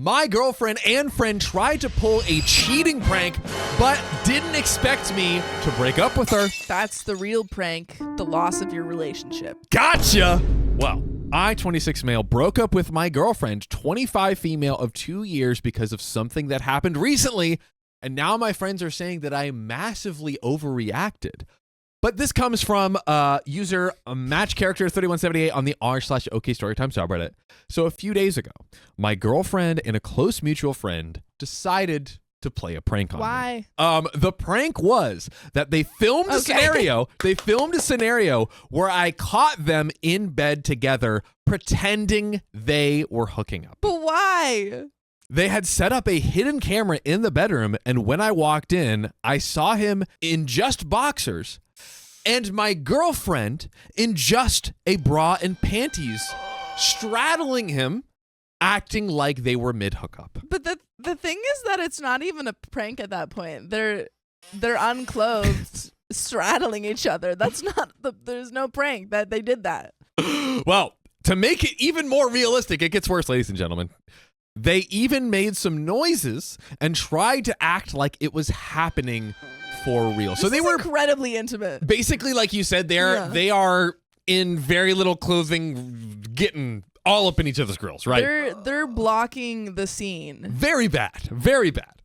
My girlfriend and friend tried to pull a cheating prank, but didn't expect me to break up with her. That's the real prank, the loss of your relationship. Gotcha! Well, I, 26 male, broke up with my girlfriend, 25 female, of 2 years because of something that happened recently, and now my friends are saying that I massively overreacted. But this comes from user matchcharacter3178 on the r/OK Storytime subreddit. So a few days ago, my girlfriend and a close mutual friend decided to play a prank on me. Why? The prank was that they filmed a scenario. They filmed a scenario where I caught them in bed together pretending they were hooking up. But why? They had set up a hidden camera in the bedroom, and when I walked in, I saw him in just boxers and my girlfriend in just a bra and panties straddling him, acting like they were mid-hookup. But the thing is that it's not even a prank at that point. They're unclothed, straddling each other. That's not there's no prank that they did that. Well, to make it even more realistic, it gets worse, ladies and gentlemen. They even made some noises and tried to act like it was happening for real. So they were incredibly intimate. Basically, like you said, they are in very little clothing, getting all up in each other's grills, right? They're blocking the scene. Very bad. Very bad.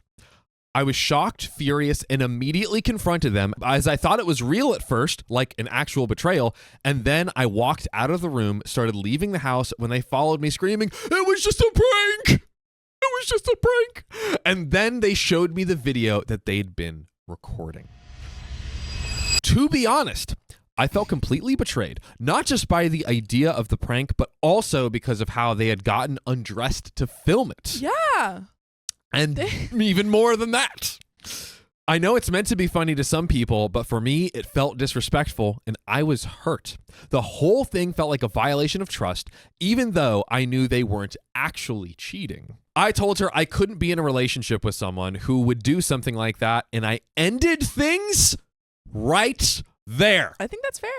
I was shocked, furious, and immediately confronted them as I thought it was real at first, like an actual betrayal. And then I walked out of the room, started leaving the house when they followed me screaming, "It was just a prank! It was just a prank!" And then they showed me the video that they'd been recording. To be honest, I felt completely betrayed, not just by the idea of the prank, but also because of how they had gotten undressed to film it. Yeah. And even more than that. I know it's meant to be funny to some people, but for me, it felt disrespectful and I was hurt. The whole thing felt like a violation of trust, even though I knew they weren't actually cheating. I told her I couldn't be in a relationship with someone who would do something like that, and I ended things right there. I think that's fair.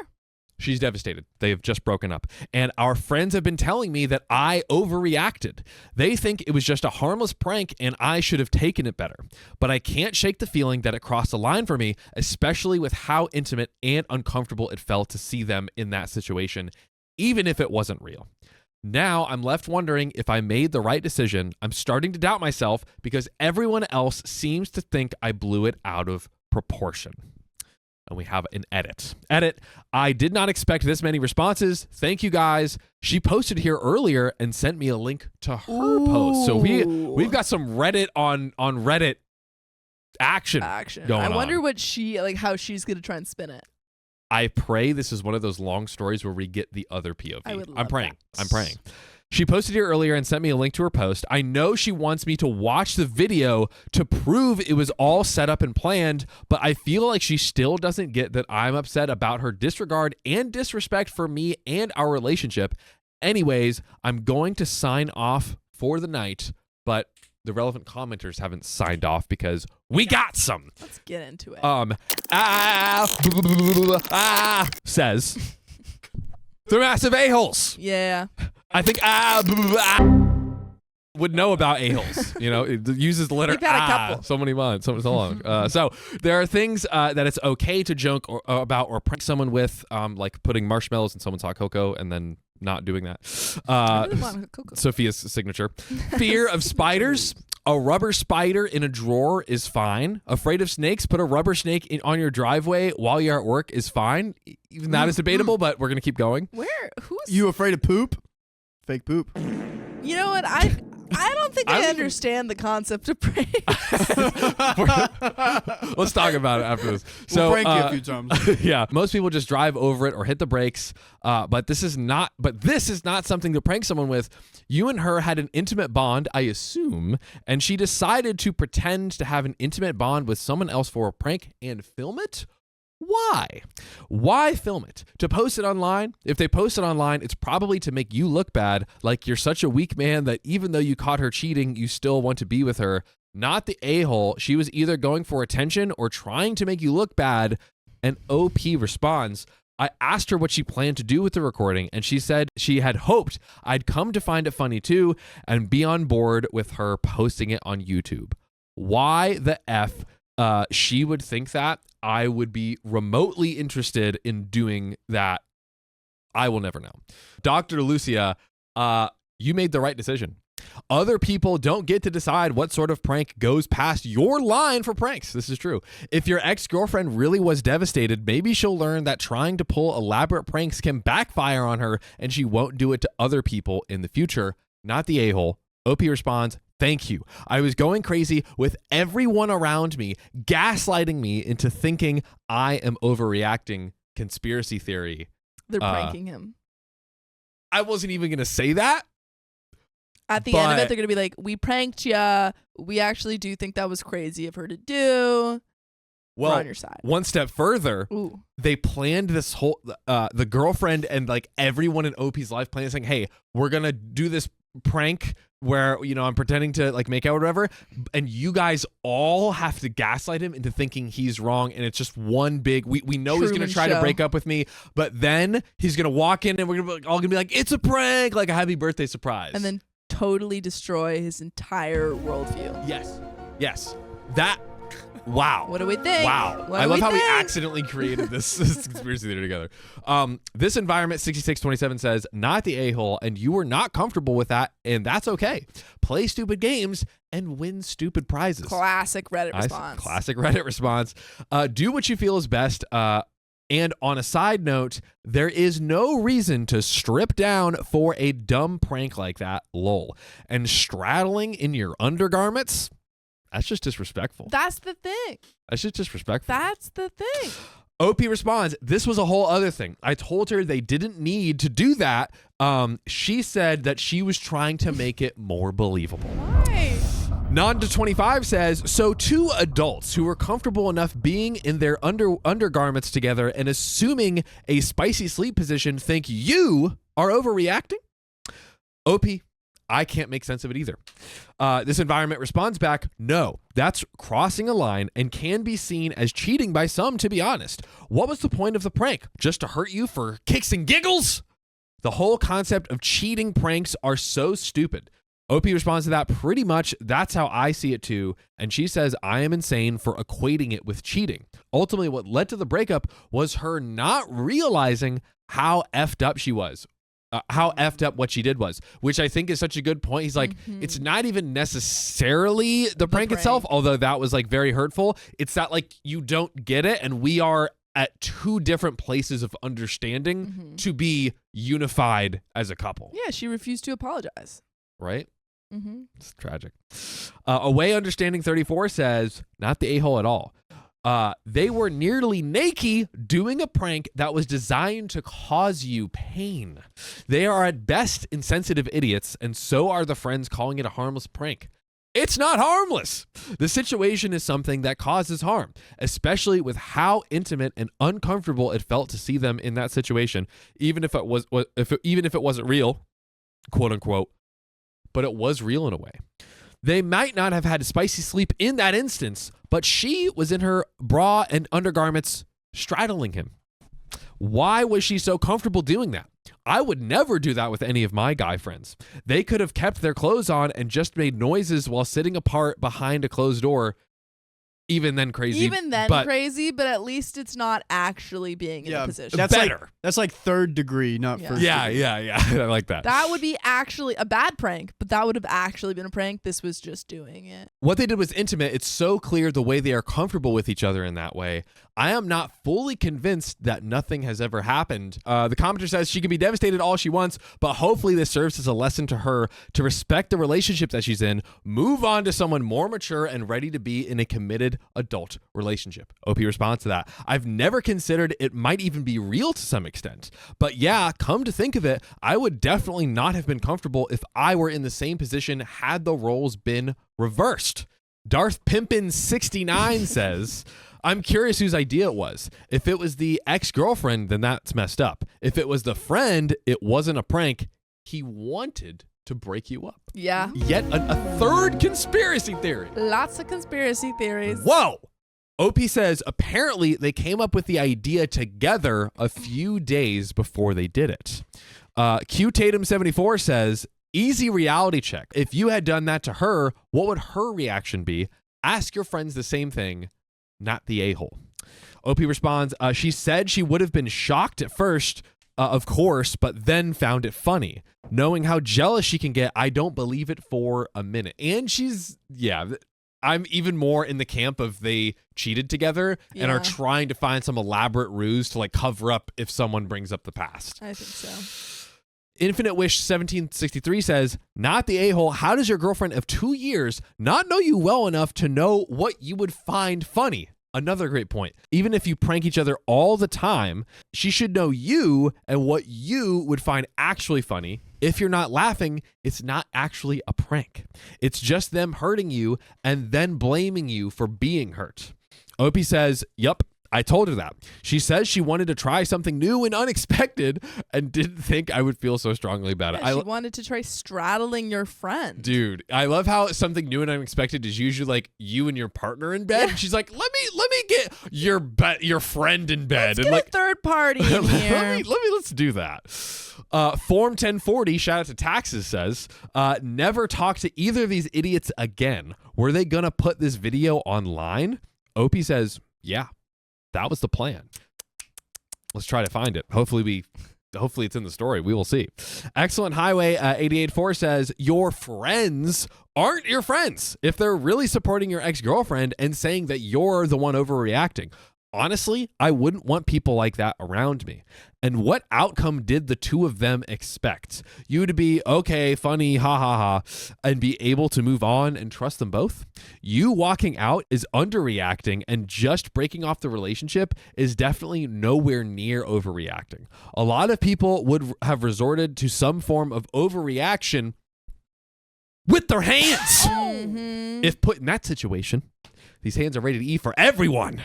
She's devastated. They have just broken up. And our friends have been telling me that I overreacted. They think it was just a harmless prank and I should have taken it better. But I can't shake the feeling that it crossed a line for me, especially with how intimate and uncomfortable it felt to see them in that situation, even if it wasn't real. Now I'm left wondering if I made the right decision. I'm starting to doubt myself because everyone else seems to think I blew it out of proportion. And we have an edit. I did not expect this many responses. Thank you guys. She posted here earlier and sent me a link to her post. So we've got some Reddit on Reddit action going on. I wonder what how she's gonna try and spin it. I pray this is one of those long stories where we get the other POV. I'm praying. She posted here earlier and sent me a link to her post. I know she wants me to watch the video to prove it was all set up and planned, but I feel like she still doesn't get that I'm upset about her disregard and disrespect for me and our relationship. Anyways, I'm going to sign off for the night, but the relevant commenters haven't signed off because we got some. Let's get into it. Says they're massive a-holes. Yeah. I think would know about a-holes. You know, it uses the letter We've had a couple. So many months, so long. So there are things that it's okay to joke about or prank someone with, like putting marshmallows in someone's hot cocoa and then not doing that. I really want cocoa. Sophia's signature. Fear of spiders. A rubber spider in a drawer is fine. Afraid of snakes? Put a rubber snake on your driveway while you're at work is fine. Even that is debatable, but we're going to keep going. Who's you afraid of poop? Fake poop. You know what? I don't think I understand the concept of prank. Let's talk about it after this. We'll prank you a few times. Yeah, most people just drive over it or hit the brakes. But this is not something to prank someone with. You and her had an intimate bond, I assume, and she decided to pretend to have an intimate bond with someone else for a prank and film it. Why? Why film it? To post it online? If they post it online, it's probably to make you look bad, like you're such a weak man that even though you caught her cheating, you still want to be with her. Not the a-hole. She was either going for attention or trying to make you look bad. And OP responds, I asked her what she planned to do with the recording, and she said she had hoped I'd come to find it funny too and be on board with her posting it on YouTube. Why the F she would think that I would be remotely interested in doing that, I will never know. Dr. Lucia, you made the right decision. Other people don't get to decide what sort of prank goes past your line for pranks. This is true. If your ex-girlfriend really was devastated, maybe she'll learn that trying to pull elaborate pranks can backfire on her and she won't do it to other people in the future. Not the a-hole. OP responds, thank you. I was going crazy with everyone around me gaslighting me into thinking I am overreacting. Conspiracy theory. They're pranking him. I wasn't even going to say that. At the end of it, they're going to be like, we pranked ya. We actually do think that was crazy of her to do. Well, we're on your side. One step further, Ooh. They planned this whole, the girlfriend and like everyone in OP's life planned saying, hey, we're going to do this prank where, you know, I'm pretending to like make out or whatever. And you guys all have to gaslight him into thinking he's wrong. And it's just one big, we know he's going to try to break up with me, but then he's going to walk in and we're all going to be like, it's a prank, like a happy birthday surprise. And then totally destroy his entire worldview. Yes. That, wow. What do we think? Wow. I love how we accidentally created this conspiracy theory together. This environment 6627 says, not the a-hole, and you were not comfortable with that, and that's okay. Play stupid games and win stupid prizes. Classic Reddit response. Classic Reddit response. Do what you feel is best. And on a side note, there is no reason to strip down for a dumb prank like that, lol. And straddling in your undergarments, that's just disrespectful. That's the thing. That's just disrespectful. That's the thing. OP responds, this was a whole other thing. I told her they didn't need to do that. She said that she was trying to make it more believable. Why? Non-to-25 says, so two adults who were comfortable enough being in their undergarments together and assuming a spicy sleep position think you are overreacting? OP, I can't make sense of it either. This environment responds back, no, that's crossing a line and can be seen as cheating by some, to be honest. What was the point of the prank? Just to hurt you for kicks and giggles? The whole concept of cheating pranks are so stupid. OP responds to that pretty much, that's how I see it too, and she says I am insane for equating it with cheating. Ultimately, what led to the breakup was her not realizing how effed up she was. How effed up what she did was, which I think is such a good point. He's like, it's not even necessarily the prank itself, although that was like very hurtful. It's that like you don't get it, and we are at two different places of understanding to be unified as a couple. Yeah, she refused to apologize. Right? It's tragic. Away Understanding 34 says, not the a-hole at all. They were nearly naked doing a prank that was designed to cause you pain. They are at best insensitive idiots, and so are the friends calling it a harmless prank. It's not harmless. The situation is something that causes harm, especially with how intimate and uncomfortable it felt to see them in that situation, even if it wasn't real, quote unquote. But it was real in a way. They might not have had spicy sleep in that instance, but she was in her bra and undergarments straddling him. Why was she so comfortable doing that? I would never do that with any of my guy friends. They could have kept their clothes on and just made noises while sitting apart behind a closed door. Even then crazy. But at least it's not actually being in a position. That's better. That's like third degree, not first degree. Yeah. I like that. That would be actually a bad prank, but that would have actually been a prank. This was just doing it. What they did was intimate. It's so clear the way they are comfortable with each other in that way. I am not fully convinced that nothing has ever happened. The commenter says she can be devastated all she wants, but hopefully this serves as a lesson to her to respect the relationship that she's in, move on to someone more mature and ready to be in a committed adult relationship. OP responds to that. I've never considered it might even be real to some extent. But yeah, come to think of it, I would definitely not have been comfortable if I were in the same position had the roles been reversed. Darth Pimpin 69 says, I'm curious whose idea it was. If it was the ex-girlfriend, then that's messed up. If it was the friend, it wasn't a prank. He wanted to break you up. Yeah. Yet a third conspiracy theory. Lots of conspiracy theories. Whoa. OP says apparently they came up with the idea together a few days before they did it. Q Tatum 74 says, easy reality check. If you had done that to her, what would her reaction be? Ask your friends the same thing, not the a-hole. OP responds, she said she would have been shocked at first, of course, but then found it funny. Knowing how jealous she can get, I don't believe it for a minute. And I'm even more in the camp of they cheated together and are trying to find some elaborate ruse to like cover up if someone brings up the past. I think so. Infinite Wish 1763 says, not the a-hole. How does your girlfriend of 2 years not know you well enough to know what you would find funny? Another great point. Even if you prank each other all the time, she should know you and what you would find actually funny. If you're not laughing, it's not actually a prank. It's just them hurting you and then blaming you for being hurt. Opie says, yup, I told her that. She says she wanted to try something new and unexpected and didn't think I would feel so strongly about it. She wanted to try straddling your friend. Dude, I love how something new and unexpected is usually like you and your partner in bed. Yeah. She's like, let me get your friend in bed. Let's get a third party in here. Let's do that. Form 1040, shout out to Taxes, says, never talk to either of these idiots again. Were they gonna put this video online? Opie says, yeah. That was the plan. Let's try to find it. Hopefully it's in the story. We will see. Excellent Highway 884 says, your friends aren't your friends if they're really supporting your ex-girlfriend and saying that you're the one overreacting. Honestly, I wouldn't want people like that around me. And what outcome did the two of them expect? You to be, okay, funny, ha ha ha, and be able to move on and trust them both? You walking out is underreacting, and just breaking off the relationship is definitely nowhere near overreacting. A lot of people would have resorted to some form of overreaction with their hands. If put in that situation. These hands are rated E for everyone.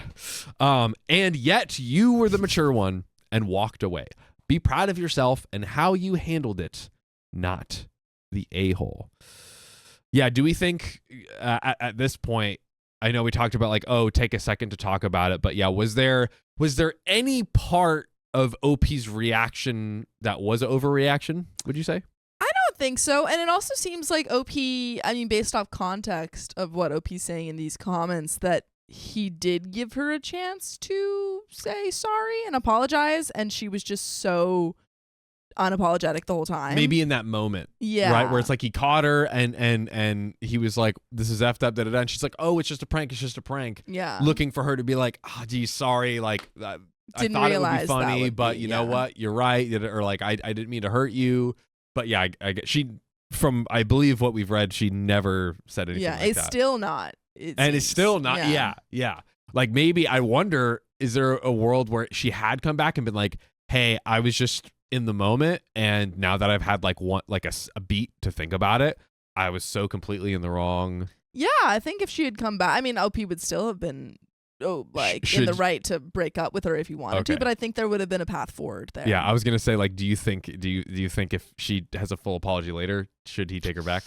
And yet you were the mature one and walked away. Be proud of yourself and how you handled it, not the a-hole. Yeah, do we think at this point, I know we talked about like, oh, take a second to talk about it. But yeah, was there any part of OP's reaction that was an overreaction, would you say? Think so, and it also seems like OP, I mean, based off context of what OP's saying in these comments, that he did give her a chance to say sorry and apologize, and she was just so unapologetic the whole time. Maybe in that moment, yeah, right, where it's like he caught her and he was like, "This is effed up," and she's like, "Oh, it's just a prank. It's just a prank." Yeah, looking for her to be like, "Oh, geez, sorry, like." I thought it would be funny, but you know what? You're right. Or like, I didn't mean to hurt you. But yeah, I believe what we've read, she never said anything like that. It's still not. It's still not. Yeah. Like maybe I wonder, is there a world where she had come back and been like, hey, I was just in the moment. And now that I've had like a beat to think about it, I was so completely in the wrong. Yeah, I think if she had come back, I mean, OP would still have been in the right to break up with her if he wanted to, but I think there would have been a path forward there. Yeah, I was gonna say, like, do you think if she has a full apology later, should he take her back?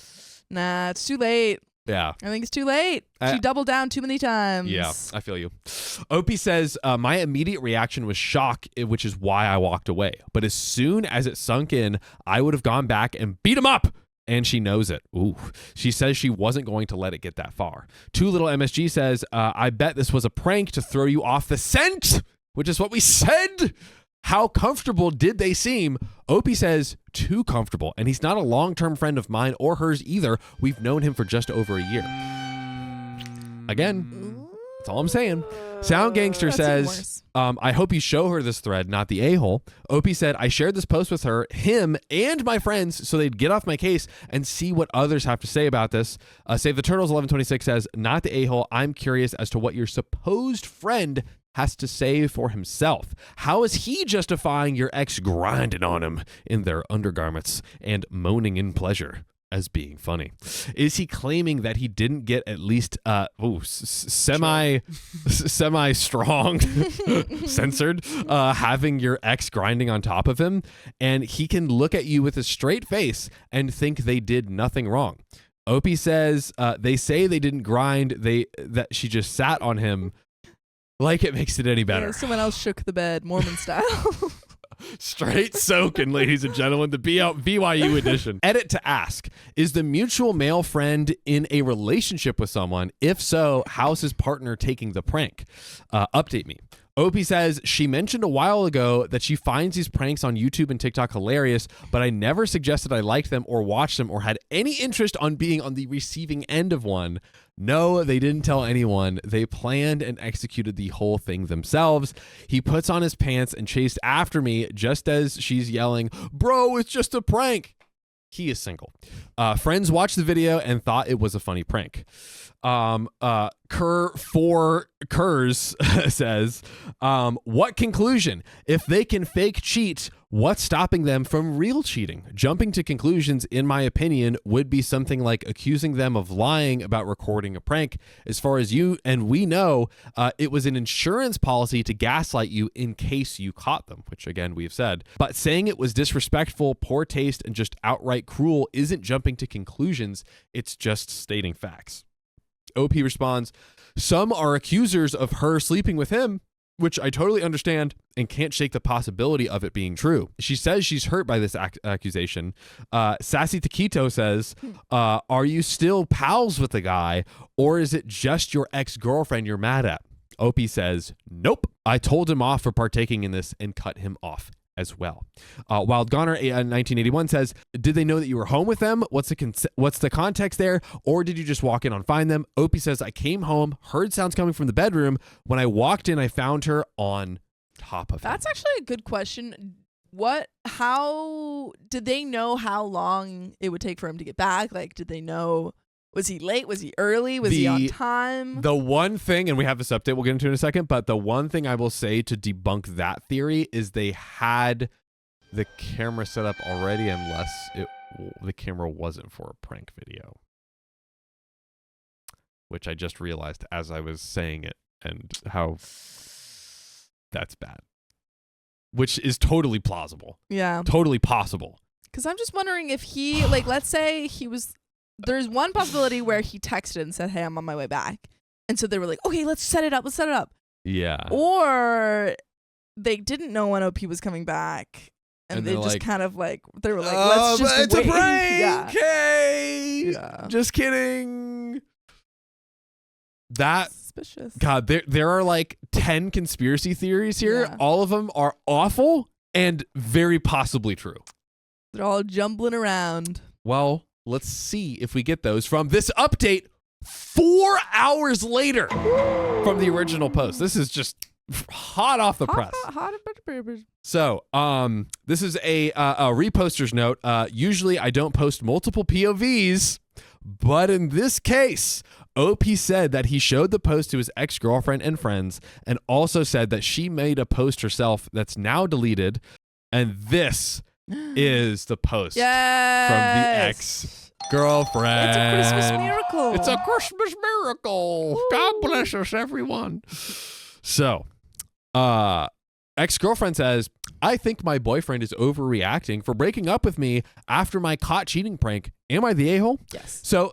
Nah, it's too late. Yeah, I think it's too late. She doubled down too many times. Yeah, I feel you. Opie says, my immediate reaction was shock, which is why I walked away. But as soon as it sunk in, I would have gone back and beat him up. And she knows it. Ooh. She says she wasn't going to let it get that far. Too Little MSG says, I bet this was a prank to throw you off the scent, which is what we said. How comfortable did they seem? Opie says, too comfortable. And he's not a long-term friend of mine or hers either. We've known him for just over a year. Again, that's all I'm saying. Sound Gangster says, I hope you show her this thread, not the a-hole. Opie said, I shared this post with her, him, and my friends so they'd get off my case and see what others have to say about this. Save the Turtles 1126 says, not the a-hole. I'm curious as to what your supposed friend has to say for himself. How is he justifying your ex grinding on him in their undergarments and moaning in pleasure as being funny? Is he claiming that he didn't get at least semi strong censored having your ex grinding on top of him, and he can look at you with a straight face and think they did nothing wrong? Opie says they say they didn't grind, that she just sat on him. Like it makes it any better. Yeah, someone else shook the bed, Mormon style. Straight soaking, ladies and gentlemen, the BYU edition. Edit to ask, is the mutual male friend in a relationship with someone? If so, how's his partner taking the prank? Update me. Opie says she mentioned a while ago that she finds these pranks on YouTube and TikTok hilarious, but I never suggested I liked them or watched them or had any interest on being on the receiving end of one. No, they didn't tell anyone. They planned and executed the whole thing themselves. He puts on his pants and chased after me just as she's yelling, "Bro, it's just a prank." He is single. Friends watched the video and thought it was a funny prank. Kurs says, what conclusion? If they can fake cheat, what's stopping them from real cheating? Jumping to conclusions, in my opinion, would be something like accusing them of lying about recording a prank. As far as you and we know, it was an insurance policy to gaslight you in case you caught them, which again, we've said. But saying it was disrespectful, poor taste, and just outright cruel isn't jumping to conclusions. It's just stating facts. OP responds, some are accusers of her sleeping with him, which I totally understand and can't shake the possibility of it being true. She says she's hurt by this accusation. Sassy Taquito says, are you still pals with the guy, or is it just your ex-girlfriend you're mad at? OP says, nope. I told him off for partaking in this and cut him off as well. Wild Goner 1981 says, did they know that you were home with them? What's the context there? Or did you just walk in on find them? Opie says, I came home, heard sounds coming from the bedroom. When I walked in, I found her on top of him. That's actually a good question. How did they know how long it would take for him to get back? Like, did they know? Was he late? Was he early? Was he on time? The one thing, and we have this update we'll get into in a second, but the one thing I will say to debunk that theory is they had the camera set up already, unless the camera wasn't for a prank video. Which I just realized as I was saying it, and how that's bad. Which is totally plausible. Yeah. Totally possible. Because I'm just wondering if he, like, let's say he was... There's one possibility where he texted and said, hey, I'm on my way back. And so they were like, okay, let's set it up. Yeah. Or they didn't know when OP was coming back. And they just like, kind of like, they were like, let's just it's wait. a prank. Yeah. Hey. Yeah. Just kidding. That, suspicious. God, there are like 10 conspiracy theories here. Yeah. All of them are awful and very possibly true. They're all jumbling around. Well, let's see if we get those from this update 4 hours later from the original post. This is just hot off the press. So, this is a reposter's note. Usually I don't post multiple POVs, but in this case, OP said that he showed the post to his ex-girlfriend and friends, and also said that she made a post herself that's now deleted, and this is the post from the ex-girlfriend. It's a Christmas miracle. It's a Christmas miracle. Ooh. God bless us, everyone. So, ex-girlfriend says, I think my boyfriend is overreacting for breaking up with me after my caught cheating prank. Am I the a-hole? Yes. So...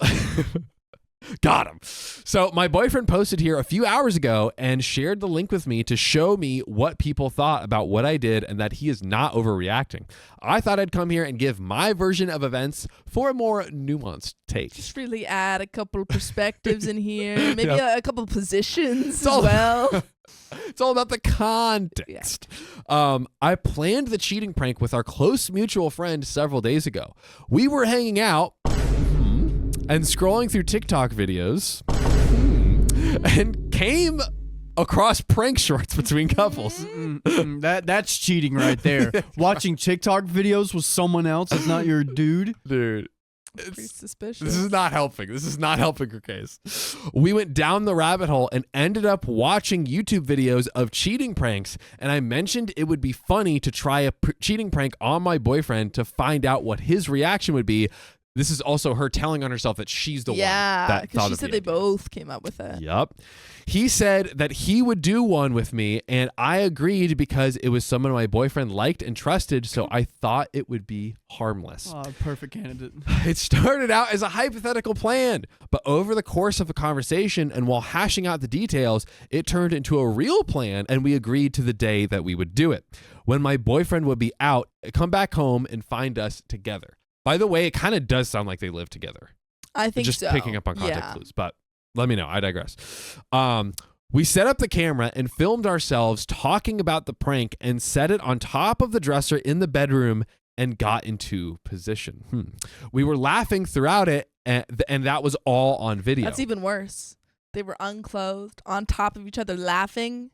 Got him. So my boyfriend posted here a few hours ago and shared the link with me to show me what people thought about what I did and that he is not overreacting. I thought I'd come here and give my version of events for a more nuanced take. Just really add a couple of perspectives in here. Maybe a couple of positions as well. It's all about the context. Yeah. I planned the cheating prank with our close mutual friend several days ago. We were hanging out and scrolling through TikTok videos and came across prank shorts between couples. That's cheating right there. Watching TikTok videos with someone else is not your dude. Dude. Pretty suspicious. This is not helping. This is not helping her case. We went down the rabbit hole and ended up watching YouTube videos of cheating pranks, and I mentioned it would be funny to try a cheating prank on my boyfriend to find out what his reaction would be. This is also her telling on herself that she's the one that because thought she of said the they idea. both came up with it. Yep. He said that he would do one with me, and I agreed because it was someone my boyfriend liked and trusted, so I thought it would be harmless. Oh, perfect candidate. It started out as a hypothetical plan, but over the course of a conversation and while hashing out the details, it turned into a real plan, and we agreed to the day that we would do it. When my boyfriend would be out, come back home and find us together. By the way, it kind of does sound like they live together. I think Just so. picking up on context clues, but let me know. I digress. We set up the camera and filmed ourselves talking about the prank and set it on top of the dresser in the bedroom and got into position. We were laughing throughout it, and that was all on video. That's even worse. They were unclothed, on top of each other, laughing.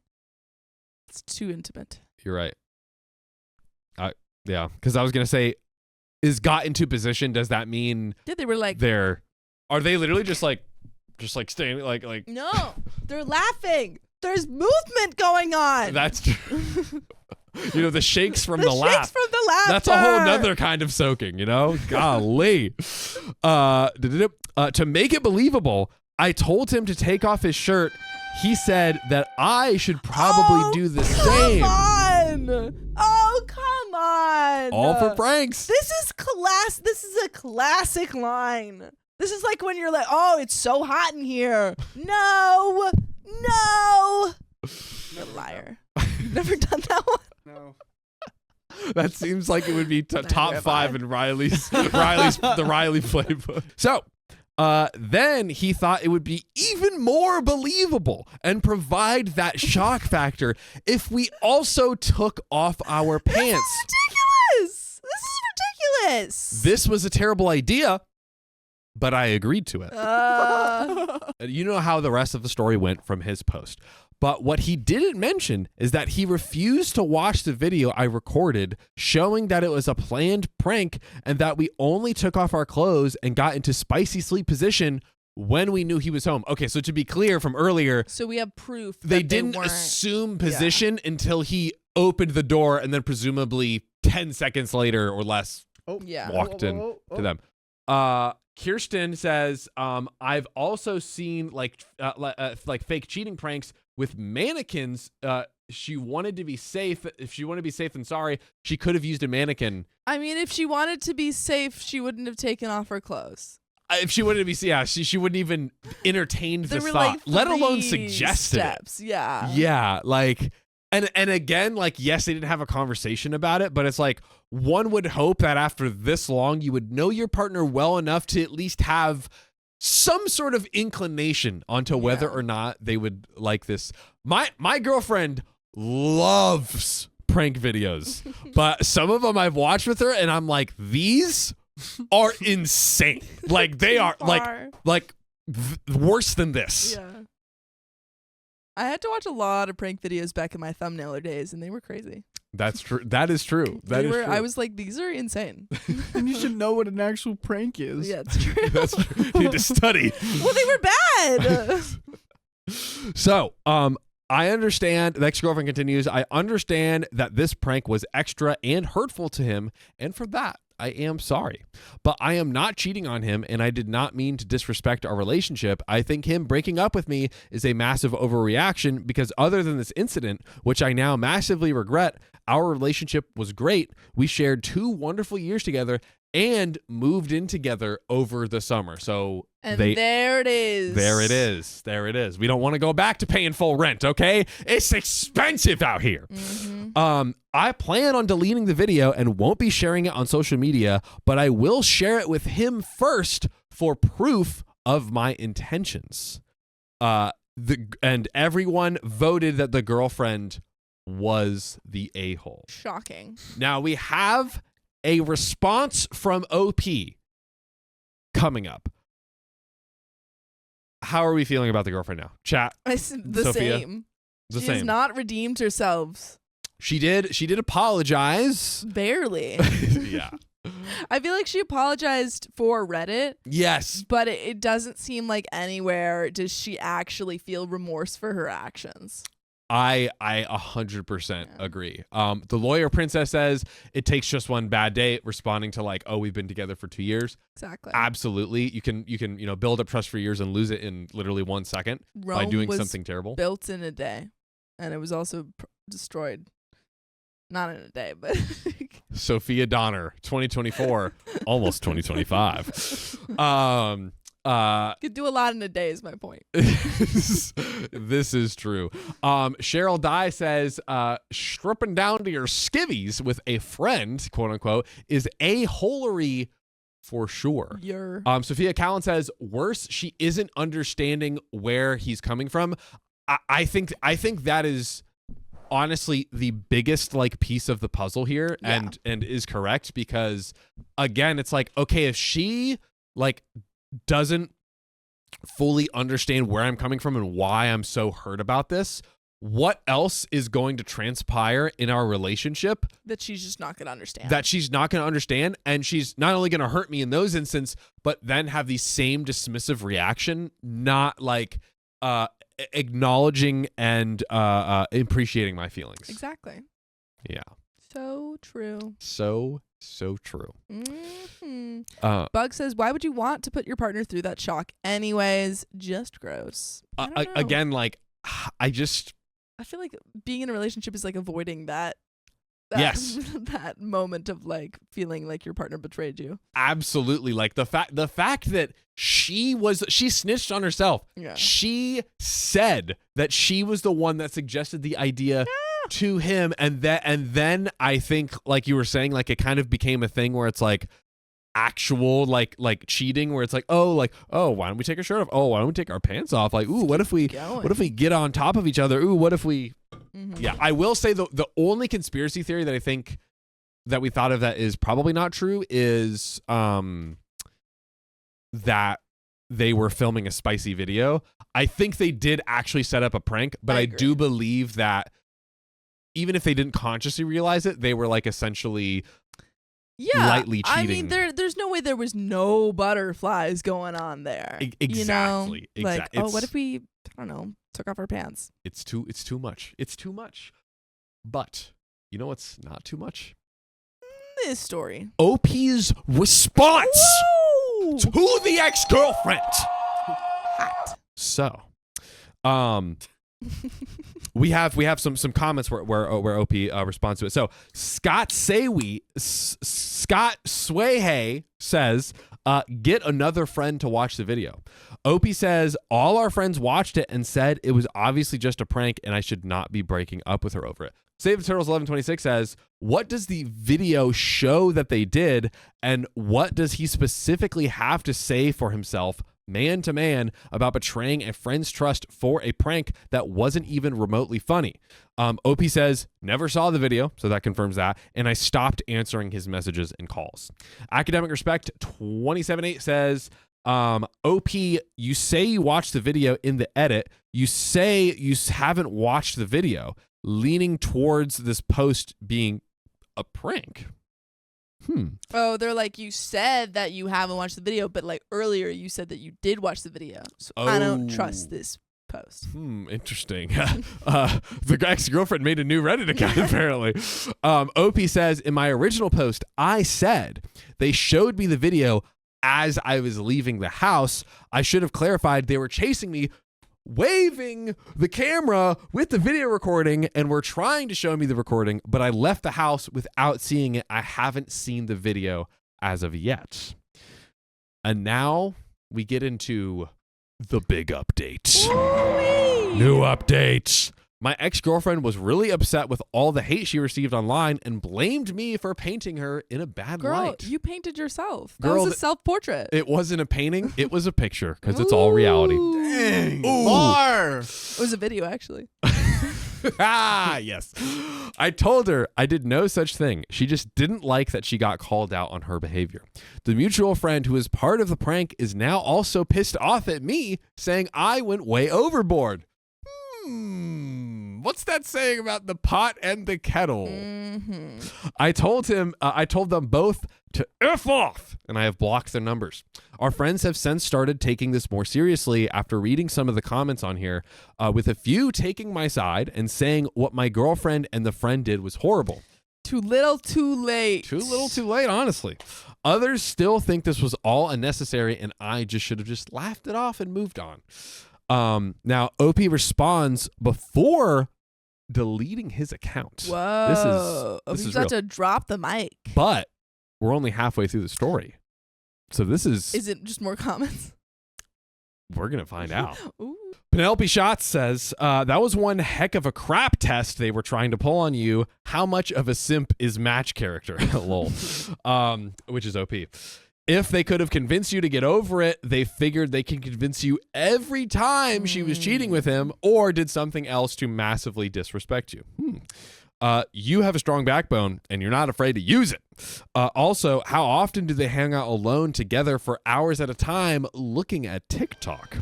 It's too intimate. You're right. Yeah, because I was gonna say, is got into position? Does that mean Yeah, they were like, are they literally just like staying like? no, they're laughing. There's movement going on. That's true. The shakes from the the laugh. shakes from the laughter. That's a whole nother kind of soaking, Golly. To make it believable, I told him to take off his shirt. He said that I should probably do the same. Come on. All for pranks. This is a classic line. This is like when you're like, oh, it's so hot in here. No. You're a liar. You've never done that one? No. That seems like it would be Neither top have 5 I. in the Riley playbook. So, then he thought it would be even more believable and provide that shock factor if we also took off our pants. This is ridiculous. This was a terrible idea, but I agreed to it. You know how the rest of the story went from his post. But what he didn't mention is that he refused to watch the video I recorded showing that it was a planned prank and that we only took off our clothes and got into spicy sleep position when we knew he was home. Okay, so to be clear from earlier, So we have proof that they didn't weren't. assume position until he opened the door and then presumably 10 seconds later or less Yeah. walked in to them. Kirsten says, I've also seen like fake cheating pranks with mannequins. She wanted to be safe. If she wanted to be safe and sorry, she could have used a mannequin. I mean, if she wanted to be safe, she wouldn't have taken off her clothes. If she wanted to be, she wouldn't even entertained There this were thought, like let alone 3 suggested steps. it. Yeah. Yeah, like, and again, like, yes, they didn't have a conversation about it, but it's like one would hope that after this long, you would know your partner well enough to at least have some sort of inclination onto whether or not they would like this. My girlfriend loves prank videos, but some of them I've watched with her, and I'm like, these are insane. Like they are like worse than this. Yeah. I had to watch a lot of prank videos back in my thumbnailer days, and they were crazy. That's true. That is true. That is true. I was like, these are insane. And you should know what an actual prank is. Yeah, it's true. That's true. You need to study. Well, they were bad. So, I understand, the ex-girlfriend continues, I understand that this prank was extra and hurtful to him, and for that, I am sorry. But I am not cheating on him, and I did not mean to disrespect our relationship. I think him breaking up with me is a massive overreaction because other than this incident, which I now massively regret, our relationship was great. We shared 2 wonderful years together and moved in together over the summer. So And there it is. There it is. There it is. We don't want to go back to paying full rent, okay? It's expensive out here. Mm-hmm. I plan on deleting the video and won't be sharing it on social media, but I will share it with him first for proof of my intentions. And everyone voted that the girlfriend was the a-hole. Shocking. Now we have a response from OP coming up. How are we feeling about the girlfriend now? Chat. The Sophia? same. The She same. has not redeemed herself. She did apologize. Barely. Yeah. I feel like she apologized for Reddit, Yes. but it doesn't seem like anywhere does she actually feel remorse for her actions. I 100% agree. The lawyer princess says it takes just one bad date, responding to like, oh, we've been together for 2 years. Exactly. Absolutely. You can build up trust for years and lose it in literally 1 second by Rome doing was something terrible. built in a day, and it was also destroyed. Not in a day, but Sophia Donner, 2024, almost 2025. could do a lot in a day is my point. This is true. Cheryl Dye says, stripping down to your skivvies with a friend, quote unquote, is a-holery for sure. Sophia Callan says, worse, she isn't understanding where he's coming from. I think that is honestly the biggest like piece of the puzzle here, and is correct, because again, it's like, okay, if she like doesn't fully understand where I'm coming from and why I'm so hurt about this, what else is going to transpire in our relationship that she's just not going to understand? And she's not only going to hurt me in those instances, but then have the same dismissive reaction, not like acknowledging and appreciating my feelings. Exactly. Yeah. So true. So true. Mm-hmm. Bug says, why would you want to put your partner through that shock anyways? Just gross. Again, like, I feel like being in a relationship is like avoiding that yes, that moment of like feeling like your partner betrayed you. Absolutely. Like the fact that she snitched on herself. Yeah. She said that she was the one that suggested the idea to him, and then I think, like you were saying, like it kind of became a thing where it's like actual like cheating, where it's like, oh, why don't we take our shirt off? Oh, why don't we take our pants off? Like, ooh, what if we get on top of each other? Ooh, what if we Yeah, I will say the only conspiracy theory that I think that we thought of that is probably not true is that they were filming a spicy video. I think they did actually set up a prank, but I do believe that even if they didn't consciously realize it, they were like essentially lightly cheating. I mean, there's no way there was no butterflies going on there. Exactly. You know? Like, oh, what if we, I don't know, took off our pants? It's too much. It's too much. But you know what's not too much? This story. OP's response Woo! to the ex-girlfriend. Hot. So, we have some comments where OP responds to it. So Scott Swayhe says, get another friend to watch the video. OP says, all our friends watched it and said it was obviously just a prank and I should not be breaking up with her over it. Save the Turtles 1126 says, what does the video show that they did, and what does he specifically have to say for himself, man to man, about betraying a friend's trust for a prank that wasn't even remotely funny? OP says, never saw the video, so that confirms that, and I stopped answering his messages and calls. Academic Respect 278 says, OP, you say you watched the video in the edit. You say you haven't watched the video, leaning towards this post being a prank. Oh, they're like, you said that you haven't watched the video, but like earlier you said that you did watch the video. So I don't trust this post. Interesting. The ex-girlfriend made a new Reddit account, apparently. OP says, in my original post, I said they showed me the video as I was leaving the house. I should have clarified they were chasing me, waving the camera with the video recording, and were trying to show me the recording, but I left the house without seeing it. I haven't seen the video as of yet. And now we get into the big update. Ooh-wee. New updates. My ex-girlfriend was really upset with all the hate she received online and blamed me for painting her in a bad light. You painted yourself. Girl, that was a self-portrait. It wasn't a painting. It was a picture, because it's all reality. Dang. Ooh. It was a video, actually. Yes. I told her I did no such thing. She just didn't like that she got called out on her behavior. The mutual friend who was part of the prank is now also pissed off at me, saying I went way overboard. What's that saying about the pot and the kettle? Mm-hmm. I told them both to F off, and I have blocked their numbers. Our friends have since started taking this more seriously after reading some of the comments on here, with a few taking my side and saying what my girlfriend and the friend did was horrible. Too little, too late. Too little, too late, honestly. Others still think this was all unnecessary, and I just should have just laughed it off and moved on. Now, OP responds before deleting his account. Whoa. This He's is about real. to drop the mic. But we're only halfway through the story. So this is it just more comments? we're going to find out. Ooh. Penelope Schatz says, that was one heck of a crap test they were trying to pull on you. How much of a simp is match character? Lol. Which is OP. If they could have convinced you to get over it, they figured they can convince you every time she was cheating with him or did something else to massively disrespect you. You have a strong backbone and you're not afraid to use it. Also, how often do they hang out alone together for hours at a time looking at TikTok?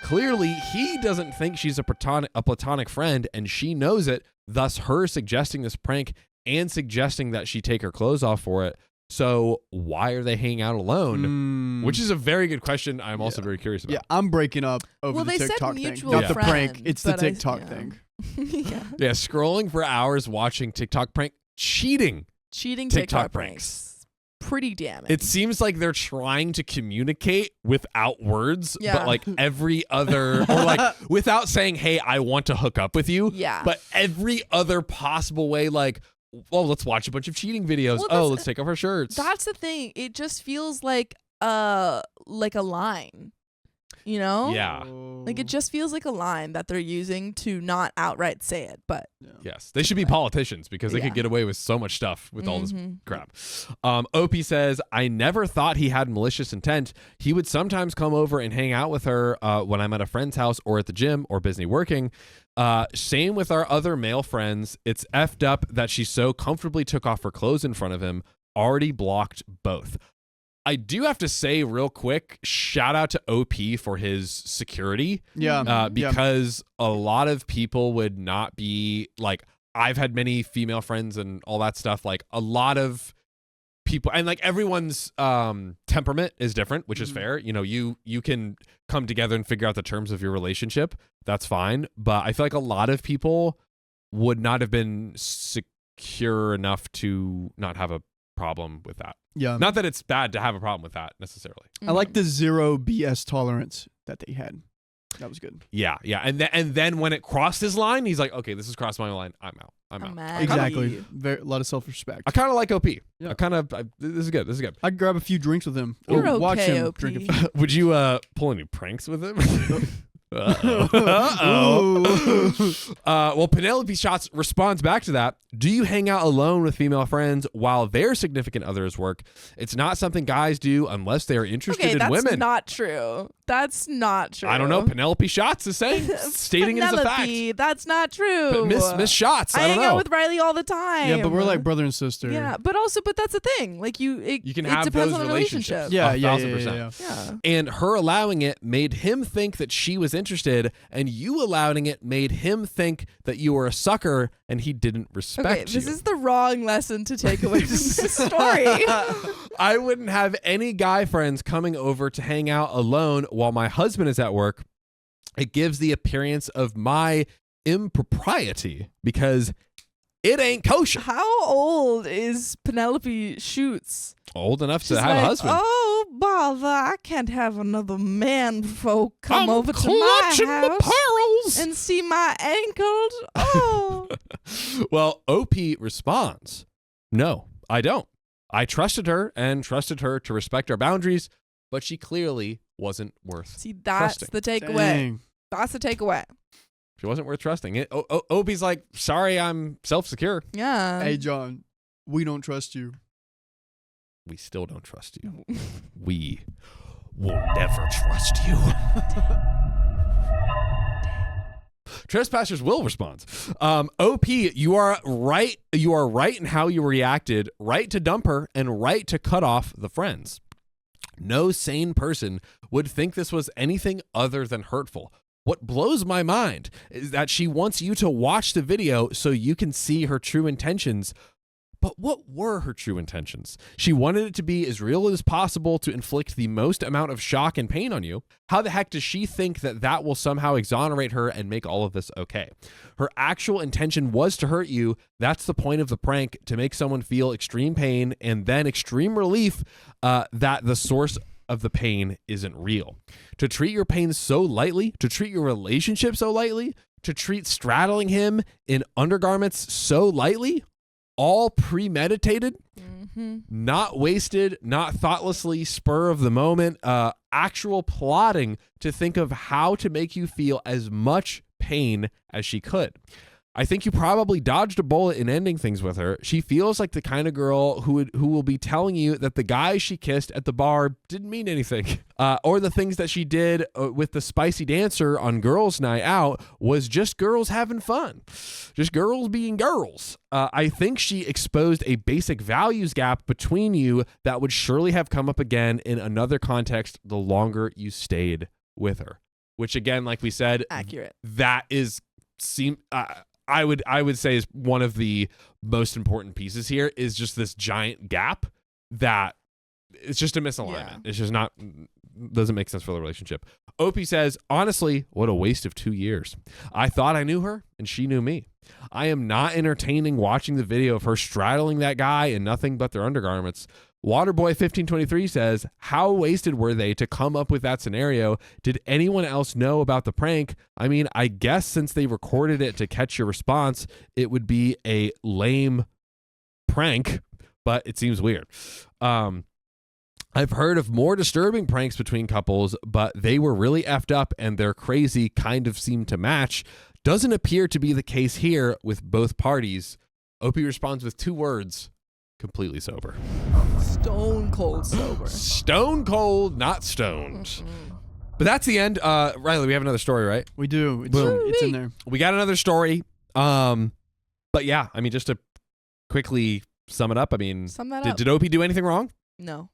Clearly, he doesn't think she's a platonic friend, and she knows it, thus her suggesting this prank and suggesting that she take her clothes off for it. So why are they hanging out alone? Which is a very good question. I'm also very curious about. Yeah, I'm breaking up over Well, the they said TikTok thing. mutual Not the friends, prank. It's the but TikTok yeah. thing. Yeah. Scrolling for hours watching TikTok prank, cheating Cheating TikTok TikTok pranks. pranks. Pretty damning. It seems like they're trying to communicate without words, Yeah. but like every other, or like without saying, hey, I want to hook up with you. Yeah. But every other possible way, like, well, let's watch a bunch of cheating videos. Well, Let's take off our shirts. That's the thing. It just feels like a line. You know? Yeah. Like it just feels like a line that they're using to not outright say it, but Yes. They should be politicians because they Yeah. could get away with so much stuff with all this Mhm. crap. OP says, I never thought he had malicious intent. He would sometimes come over and hang out with her when I'm at a friend's house or at the gym or busy working. Same with our other male friends. It's effed up that she so comfortably took off her clothes in front of him. Already blocked both. I do have to say real quick, shout out to OP for his security. Yeah. Because a lot of people would not be like, I've had many female friends and all that stuff. Like a lot of people, and like everyone's temperament is different, which is fair. You know, you can come together and figure out the terms of your relationship. That's fine. But I feel like a lot of people would not have been secure enough to not have a problem with that. Yeah. Not that it's bad to have a problem with that necessarily. I like the zero BS tolerance that they had. That was good. Yeah. And then when it crossed his line, he's like, okay, this has crossed my line. I'm out. mad. Exactly. A lot of self-respect. I kind of like OP. Yeah. This is good. This is good. I'd grab a few drinks with him. You're or watch okay, him OP. drink a Would you pull any pranks with him? Well, Penelope Schatz responds back to that. Do you hang out alone with female friends while their significant others work? It's not something guys do unless they are interested in that's women. not true. That's not true. I don't know. Penelope Schatz is saying, stating it as a fact. Penelope, that's not true. But Miss Schatz, I I don't hang know. out with Riley all the time. Yeah, but we're like brother and sister. Yeah, but that's the thing. Like you can it have depends those on the relationships. relationship. Yeah, 1,000%. Yeah. And her allowing it made him think that she was interested, and you allowing it made him think that you were a sucker and he didn't respect Okay, you. this is the wrong lesson to take away from this story. I wouldn't have any guy friends coming over to hang out alone while my husband is at work. It gives the appearance of my impropriety because it ain't kosher. How old is Penelope Schutz? Old enough She's to have like, a husband. Oh, bother, I can't have another man folk come I'm over to my clutching the house pearls. and see my ankles. Oh. Well, OP responds, no, I don't. I trusted her and trusted her to respect our boundaries, but she clearly wasn't worth. See, that's Trusting. the takeaway. Dang. That's the takeaway. She wasn't worth trusting. OP's like, sorry, I'm self-secure. Yeah. Hey, John, we don't trust you. We still don't trust you. We will never trust you. Trespassers will respond. OP, you are right. You are right in how you reacted. Right to dump her and right to cut off the friends. No sane person would think this was anything other than hurtful. What blows my mind is that she wants you to watch the video so you can see her true intentions. But what were her true intentions? She wanted it to be as real as possible to inflict the most amount of shock and pain on you. How the heck does she think that that will somehow exonerate her and make all of this okay? Her actual intention was to hurt you. That's the point of the prank, to make someone feel extreme pain and then extreme relief that the source of the pain isn't real. To treat your pain so lightly, to treat your relationship so lightly, to treat straddling him in undergarments so lightly, all premeditated, not wasted, not thoughtlessly spur of the moment, actual plotting to think of how to make you feel as much pain as she could. I think you probably dodged a bullet in ending things with her. She feels like the kind of girl who will be telling you that the guy she kissed at the bar didn't mean anything, or the things that she did with the spicy dancer on girls' night out was just girls having fun, just girls being girls. I think she exposed a basic values gap between you that would surely have come up again in another context the longer you stayed with her. Which again, like we said, Accurate. That is I would say is one of the most important pieces here, is just this giant gap that it's just a misalignment. Yeah. It's just doesn't make sense for the relationship. Opie says, honestly, what a waste of 2 years. I thought I knew her and she knew me. I am not entertaining watching the video of her straddling that guy in nothing but their undergarments. Waterboy1523 says, how wasted were they to come up with that scenario? Did anyone else know about the prank? I mean, I guess since they recorded it to catch your response, it would be a lame prank, but it seems weird. I've heard of more disturbing pranks between couples, but they were really effed up and their crazy kind of seemed to match. Doesn't appear to be the case here with both parties. Opie responds with 2 words: completely sober. Stone cold sober. Stone cold, not stoned. But that's the end. Riley, we have another story, right? We do. Boom. It's in there. We got another story. But yeah, I mean, just to quickly sum it up, I mean, Sum that up. did Opie do anything wrong? No.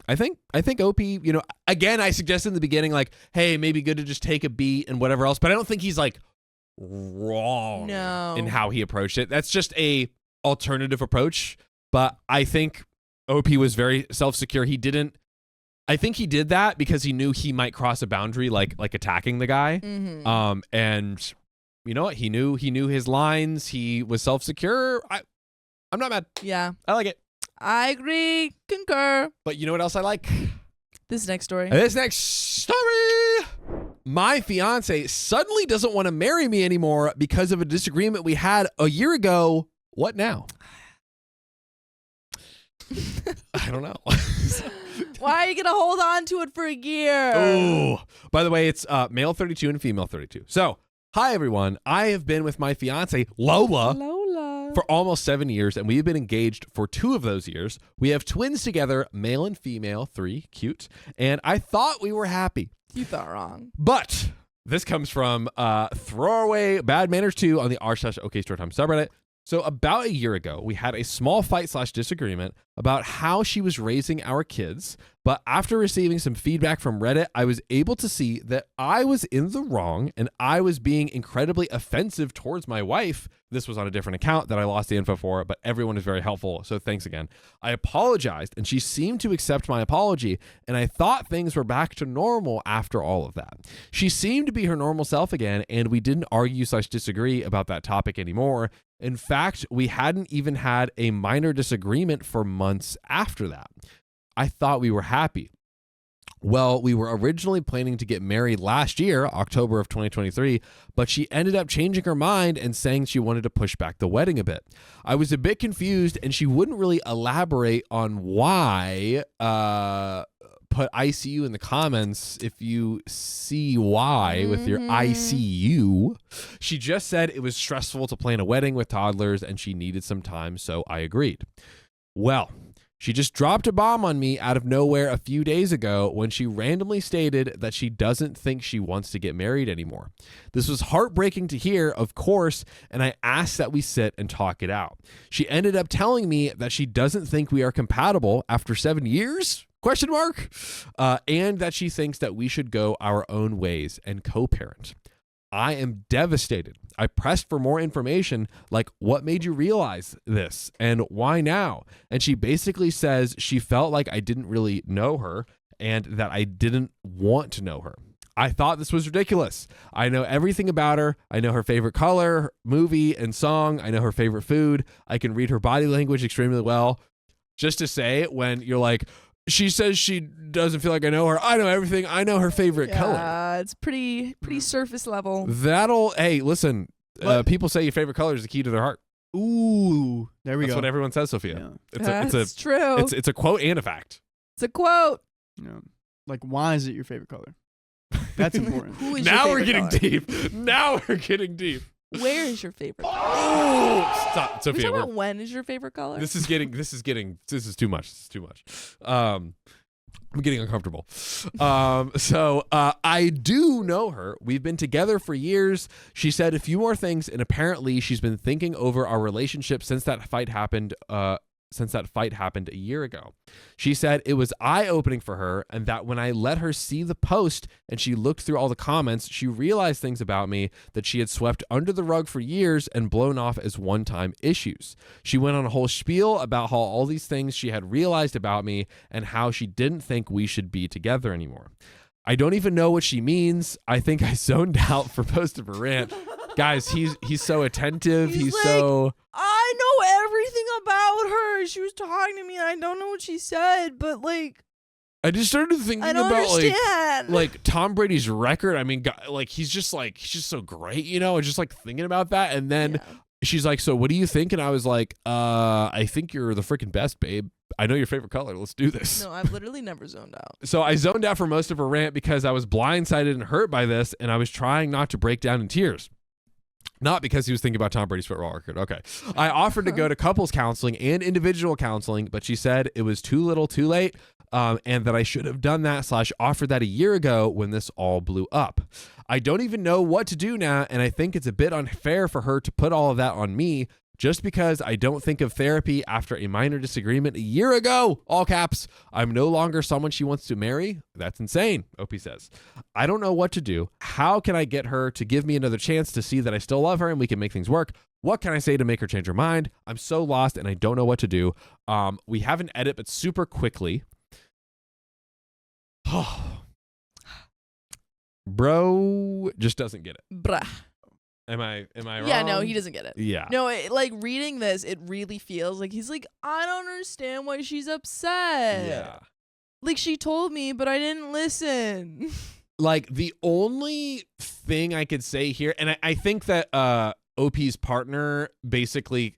I think Opie, again, I suggested in the beginning, like, hey, maybe good to just take a beat and whatever else, but I don't think he's like wrong in how he approached it. That's just a alternative approach. But I think OP was very self-secure. I think he did that because he knew he might cross a boundary, like attacking the guy. Mm-hmm. And you know what? He knew his lines. He was self-secure. I'm not mad. Yeah. I like it. I agree. Concur. But you know what else I like? This next story. This next story. My fiance suddenly doesn't want to marry me anymore because of a disagreement we had a year ago. What now? I don't know. Why are you going to hold on to it for a year? Oh, by the way, it's male 32 and female 32. So, hi, everyone. I have been with my fiance, Lola, for almost 7 years, and we've been engaged for 2 of those years. We have twins together, male and female, 3, cute, and I thought we were happy. You thought wrong. But this comes from Throwaway Bad Manners 2 on the r/OKStorytime subreddit. So about a year ago, we had a small fight/disagreement about how she was raising our kids. But after receiving some feedback from Reddit, I was able to see that I was in the wrong and I was being incredibly offensive towards my wife. This was on a different account that I lost the info for, but everyone is very helpful. So thanks again. I apologized and she seemed to accept my apology. And I thought things were back to normal after all of that. She seemed to be her normal self again. And we didn't argue/disagree about that topic anymore. In fact, we hadn't even had a minor disagreement for months after that. I thought we were happy. Well, we were originally planning to get married last year, October of 2023, but she ended up changing her mind and saying she wanted to push back the wedding a bit. I was a bit confused and she wouldn't really elaborate on why. Put ICU in the comments if you see why with your ICU. She just said it was stressful to plan a wedding with toddlers and she needed some time, so I agreed. Well, she just dropped a bomb on me out of nowhere a few days ago when she randomly stated that she doesn't think she wants to get married anymore. This was heartbreaking to hear, of course, and I asked that we sit and talk it out. She ended up telling me that she doesn't think we are compatible after 7 years? ? And that she thinks that we should go our own ways and co-parent. I am devastated. I pressed for more information, like what made you realize this and why now? And she basically says she felt like I didn't really know her and that I didn't want to know her. I thought this was ridiculous. I know everything about her. I know her favorite color, movie, and song. I know her favorite food. I can read her body language extremely well. Just to say, when you're like, she says she doesn't feel like I know her. I know everything. I know her favorite color. Yeah, it's pretty surface level. Hey, listen, people say your favorite color is the key to their heart. Ooh, there we go. That's what everyone says, Sophia. Yeah. It's true. It's a quote and a fact. It's a quote. Yeah. Like, why is it your favorite color? That's important. Who is Now your we're favorite getting color? deep. Now we're getting deep. Where is your favorite color? Oh, stop, Sophia. We're talking about when is your favorite color? This is too much. This is too much. I'm getting uncomfortable. So I do know her. We've been together for years. She said a few more things, and apparently she's been thinking over our relationship since that fight happened. A year ago. She said it was eye-opening for her, and that when I let her see the post and she looked through all the comments, she realized things about me that she had swept under the rug for years and blown off as one-time issues. She went on a whole spiel about how all these things she had realized about me and how she didn't think we should be together anymore. I don't even know what she means. I think I zoned out for most of her rant. Guys, he's so attentive. He's like, so... I know everything about her. She was talking to me and I don't know what she said, but like I just started thinking I don't about understand. like Tom Brady's record. I mean, like he's just so great, you know, and just like thinking about that. And then she's like, so what do you think? And I was like, I think you're the freaking best, babe. I know your favorite color. Let's do this. No, I've literally never zoned out. So I zoned out for most of her rant because I was blindsided and hurt by this, and I was trying not to break down in tears. Not because he was thinking about Tom Brady's football record. Okay. I offered to go to couples counseling and individual counseling, but she said it was too little too late, and that I should have done that / offered that a year ago when this all blew up. I don't even know what to do now, and I think it's a bit unfair for her to put all of that on me just because I don't think of therapy after a minor disagreement a year ago. All caps. I'm no longer someone she wants to marry. That's insane, OP says. I don't know what to do. How can I get her to give me another chance to see that I still love her and we can make things work? What can I say to make her change her mind? I'm so lost and I don't know what to do. We have an edit, but super quickly. Bro just doesn't get it. Bruh. Am I wrong? Yeah, no, he doesn't get it. Yeah. No, like reading this, it really feels like he's like, I don't understand why she's upset. Yeah. Like she told me, but I didn't listen. Like the only thing I could say here, and I think that OP's partner basically,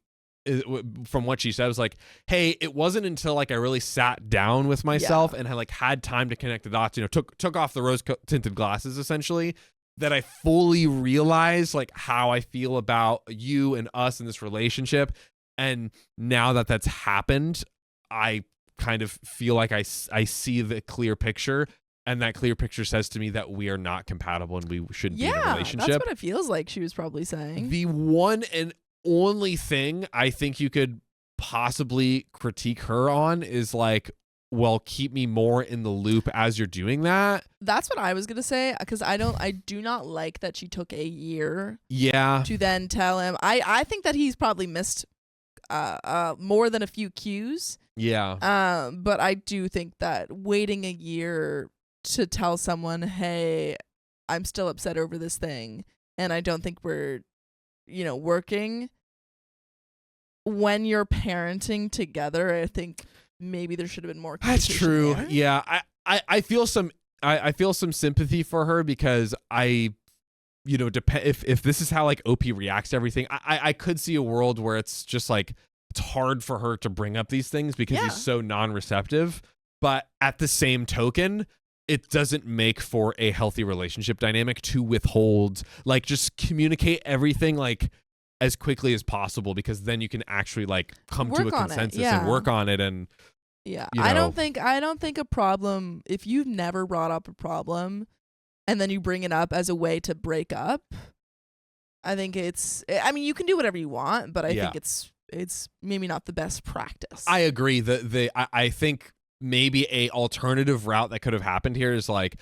from what she said, was like, hey, it wasn't until like I really sat down with myself and had time to connect the dots, you know, took off the rose tinted glasses essentially, that I fully realized like how I feel about you and us in this relationship. And now that that's happened, I kind of feel like I see the clear picture, and that clear picture says to me that we are not compatible and we shouldn't be in a relationship. That's what it feels like she was probably saying. The one and only thing I think you could possibly critique her on is like, well, keep me more in the loop as you're doing that. That's what I was gonna say, because I do not like that she took a year to then tell him. I think that he's probably missed more than a few cues. Yeah. But I do think that waiting a year to tell someone, hey, I'm still upset over this thing and I don't think we're, you know, working. When you're parenting together, I think maybe there should have been more communication. That's true. there. Yeah. I feel some sympathy for her because you know, if this is how like OP reacts to everything, I could see a world where it's just like it's hard for her to bring up these things because he's so non-receptive. But at the same token, it doesn't make for a healthy relationship dynamic to withhold, like just communicate everything like as quickly as possible, because then you can actually like come to a consensus and work on it. And yeah, you know, I don't think a problem, if you've never brought up a problem and then you bring it up as a way to break up, I think I mean, you can do whatever you want, but I think it's maybe not the best practice. I agree. I think maybe a alternative route that could have happened here is like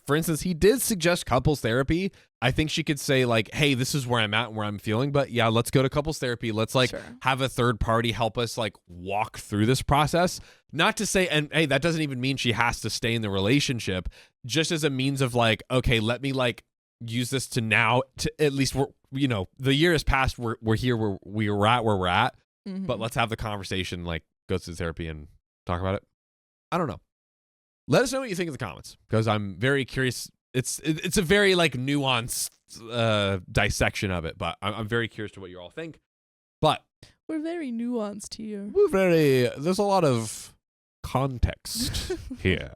for instance, he did suggest couples therapy, I think she could say like, hey, this is where I'm at and where I'm feeling, but yeah, let's go to couples therapy. Let's like Sure. have a third party help us like walk through this process. Not to say, and hey, that doesn't even mean she has to stay in the relationship, just as a means of like, okay, let me like use this to now to at least the year has passed. We're here where we're at, but let's have the conversation, like go through therapy and talk about it. I don't know. Let us know what you think in the comments, because I'm very curious. It's a very like nuanced dissection of it, but I'm very curious to what you all think. But we're very nuanced here. There's a lot of context here.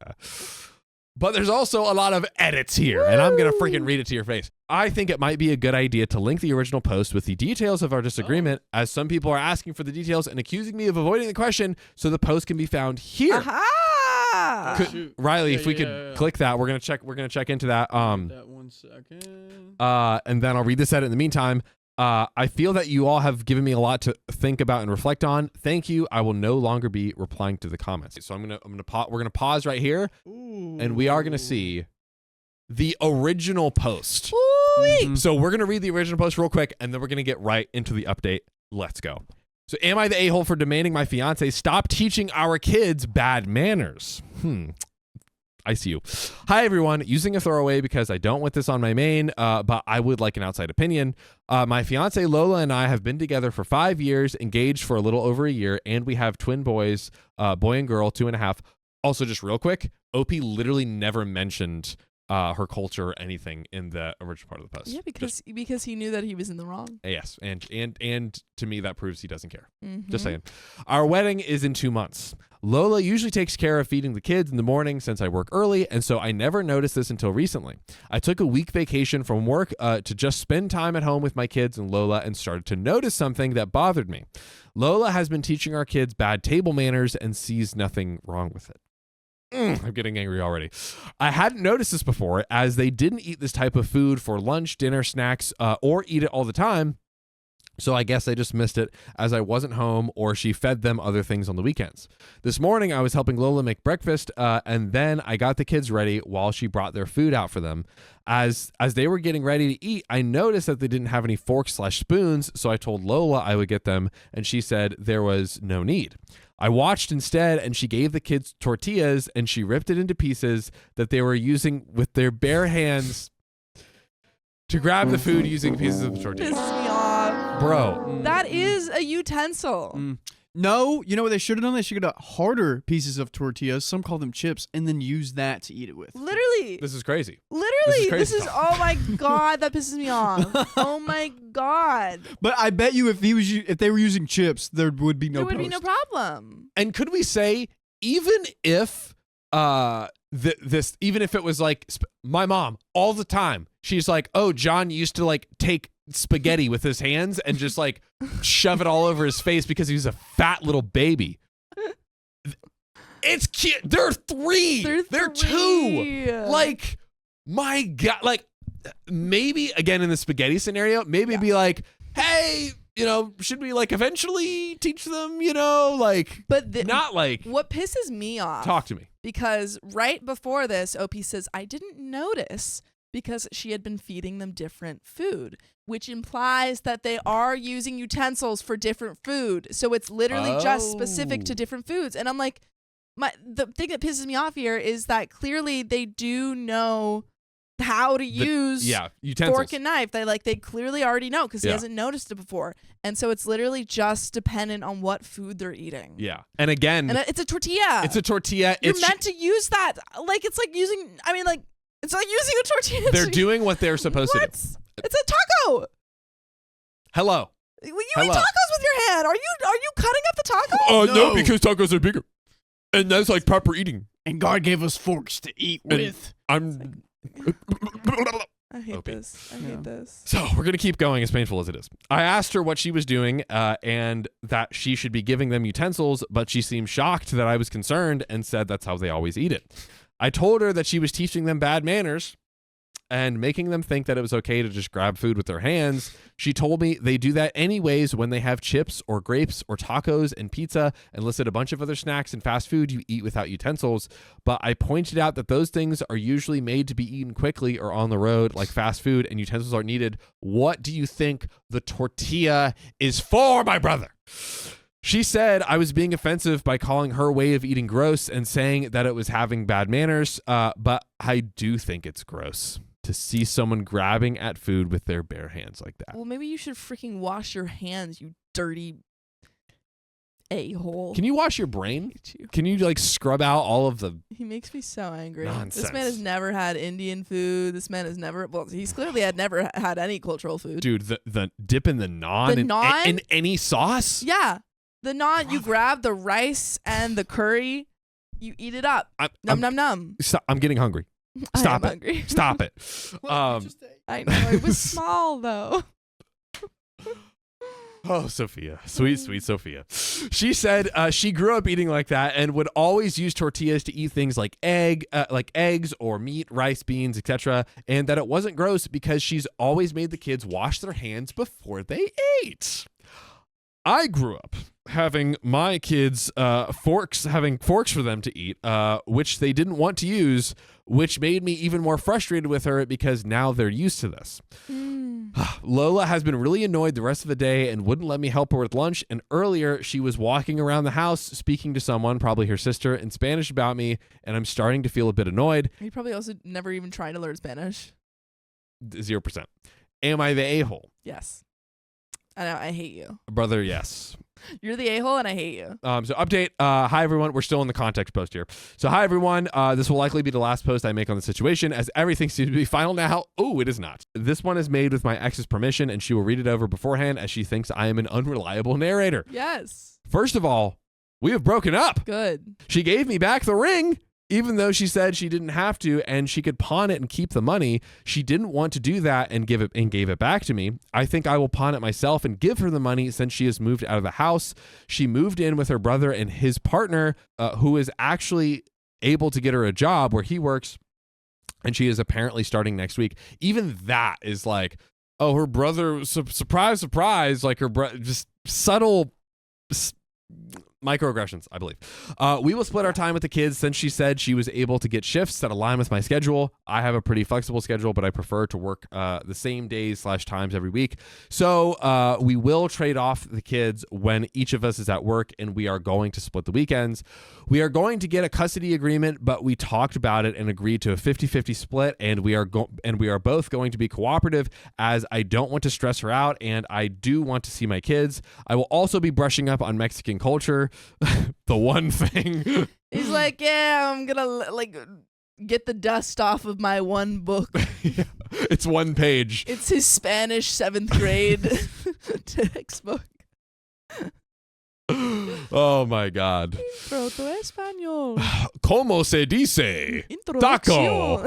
But there's also a lot of edits here, and I'm going to freaking read it to your face. I think it might be a good idea to link the original post with the details of our disagreement, as some people are asking for the details and accusing me of avoiding the question, so the post can be found here. Aha! Riley, if we could click that, we're gonna check into that. That 1 second. And then I'll read this edit in the meantime. I feel that you all have given me a lot to think about and reflect on. Thank you. I will no longer be replying to the comments. So we're gonna pause right here, and we are gonna see the original post. So we're gonna read the original post real quick, and then we're gonna get right into the update. Let's go. So am I the a-hole for demanding my fiance stop teaching our kids bad manners? I see you. Hi, everyone. Using a throwaway because I don't want this on my main, but I would like an outside opinion. My fiance Lola and I have been together for 5 years, engaged for a little over a year, and we have twin boys, boy and girl, 2.5. Also, just real quick, OP literally never mentioned her culture or anything in the original part of the post. Yeah, because he knew that he was in the wrong. Yes, and to me that proves he doesn't care. Just saying. Our wedding is in 2 months. Lola usually takes care of feeding the kids in the morning since I work early, and so I never noticed this until recently. I took a week vacation from work to just spend time at home with my kids and Lola, and started to notice something that bothered me. Lola has been teaching our kids bad table manners and sees nothing wrong with it. I'm getting angry already. I hadn't noticed this before, as they didn't eat this type of food for lunch, dinner, snacks, or eat it all the time. So I guess I just missed it as I wasn't home, or she fed them other things on the weekends. This morning, I was helping Lola make breakfast, and then I got the kids ready while she brought their food out for them. As they were getting ready to eat, I noticed that they didn't have any forks/spoons, so I told Lola I would get them, and she said there was no need. I watched instead, and she gave the kids tortillas, and she ripped it into pieces that they were using with their bare hands to grab the food using pieces of the tortillas. Pisses me off. Bro. That is a utensil. No, you know what they should have done? They should have got harder pieces of tortillas. Some call them chips, and then use that to eat it with. Literally. This is crazy. Literally. This is oh my God, that pisses me off. Oh my God. But I bet you if they were using chips, there would be no There would post. be no problem. And could we say, even if even if it was like my mom all the time, she's like, oh, John used to like take spaghetti with his hands and just like shove it all over his face because he was a fat little baby. It's cute. They're 3. They're 2. Like, my God. Like, maybe again in the spaghetti scenario, maybe be like, hey, should we like eventually teach them, like, but not like. What pisses me off. Talk to me. Because right before this, OP says, I didn't notice because she had been feeding them different food, which implies that they are using utensils for different food. So it's literally just specific to different foods. And I'm like, the thing that pisses me off here is that clearly they do know how to use utensils. Fork and knife. They clearly already know because he hasn't noticed it before. And so it's literally just dependent on what food they're eating. Yeah. And again, it's a tortilla. It's a tortilla. You're meant to use that. Like, it's like using, it's like using a tortilla. They're doing what they're supposed to do. It's a taco. Hello. You eat tacos with your hand. Are you cutting up the taco? No, because tacos are bigger. And that's like proper eating. And God gave us forks to eat with. I hate this. I hate this. So we're going to keep going, as painful as it is. I asked her what she was doing and that she should be giving them utensils, but she seemed shocked that I was concerned and said that's how they always eat it. I told her that she was teaching them bad manners and making them think that it was okay to just grab food with their hands. She told me they do that anyways when they have chips or grapes or tacos and pizza, and listed a bunch of other snacks and fast food you eat without utensils. But I pointed out that those things are usually made to be eaten quickly or on the road, like fast food, and utensils aren't needed. What do you think the tortilla is for, my brother? She said I was being offensive by calling her way of eating gross and saying that it was having bad manners, but I do think it's gross to see someone grabbing at food with their bare hands like that. Well, maybe you should freaking wash your hands, you dirty a-hole. Can you wash your brain? Can you like scrub out all of the... He makes me so angry. Nonsense. This man has never had Indian food. This man has never... Well, he's clearly never had any cultural food. Dude, the dip in the naan, in any sauce? Yeah. The naan, you grab the rice and the curry, you eat it up. Num. I'm getting hungry. Stop it. Hungry. Stop it. I know. It was small, though. Oh, Sophia. Sweet Sophia. She said she grew up eating like that and would always use tortillas to eat things like eggs or meat, rice, beans, etc. And that it wasn't gross because she's always made the kids wash their hands before they ate. I grew up having my kids having forks for them to eat, which they didn't want to use, which made me even more frustrated with her because now they're used to this. Lola has been really annoyed the rest of the day and wouldn't let me help her with lunch. And earlier she was walking around the house speaking to someone, probably her sister, in Spanish about me, and I'm starting to feel a bit annoyed. You probably also never even tried to learn Spanish. 0%. Am I the a-hole? Yes. I know, I hate you. Brother, yes. You're the a-hole and I hate you. So update. Hi, everyone. We're still in the context post here. So hi, everyone. This will likely be the last post I make on the situation as everything seems to be final now. Oh, it is not. This one is made with my ex's permission and she will read it over beforehand as she thinks I am an unreliable narrator. Yes. First of all, we have broken up. Good. She gave me back the ring. Even though she said she didn't have to and she could pawn it and keep the money, she didn't want to do that and gave it back to me. I think I will pawn it myself and give her the money since she has moved out of the house. She moved in with her brother and his partner, who is actually able to get her a job where he works, and she is apparently starting next week. Even that is like, oh, her brother, surprise, like her brother, just subtle microaggressions, I believe. We will split our time with the kids since she said she was able to get shifts that align with my schedule. I have a pretty flexible schedule, but I prefer to work the same days / times every week. So we will trade off the kids when each of us is at work, and we are going to split the weekends. We are going to get a custody agreement, but we talked about it and agreed to a 50-50 split, and we are both going to be cooperative as I don't want to stress her out and I do want to see my kids. I will also be brushing up on Mexican culture. The one thing he's like, yeah, I'm gonna like get the dust off of my one book. Yeah, it's one page. It's his Spanish 7th grade textbook. Oh my God. Proto-español. Como se dice? Taco.